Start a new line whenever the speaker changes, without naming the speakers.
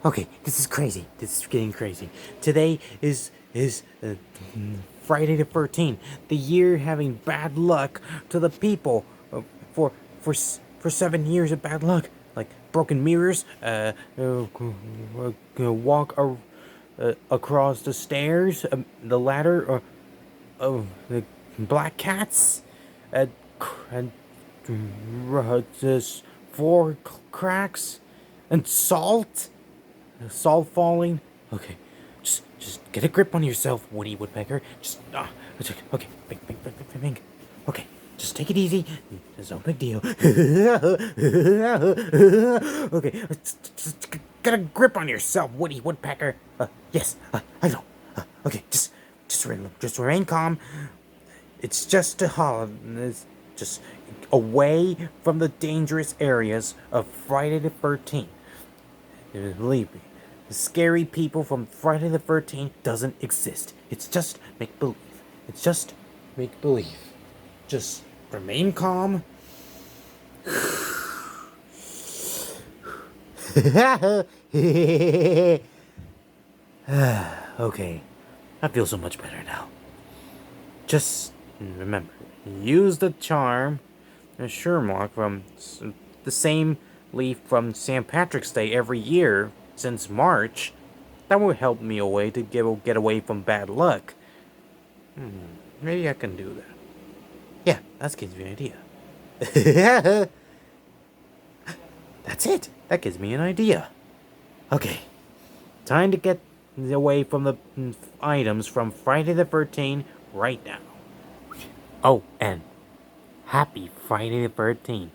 Okay, this is crazy. This is getting crazy. Today is Friday the 13th. The year having bad luck to the people for for 7 years of bad luck, like broken mirrors, walk across the stairs, the ladder, the black cats, uh, and just four cracks, and salt falling. Okay, just get a grip on yourself, Woody Woodpecker. Okay, think. Okay, just take it easy. There's no big deal. Okay, just get a grip on yourself, Woody Woodpecker. Yes, I know. Okay, just remain calm. It's just a holiday. It's just away from the dangerous areas of Friday the 13th. Believe me, the scary people from Friday the 13th doesn't exist. It's just make believe. It's just make believe. Just remain calm. Okay, I feel so much better now. Just remember, use the charm, Sherlock from the same leaf from St. Patrick's Day every year since March. That will help me away to get away from bad luck. Maybe I can do that. Yeah, that gives me an idea. That's it. That gives me an idea. Okay, time to get away from the items from Friday the 13th right now. Oh, and happy Friday the 13th.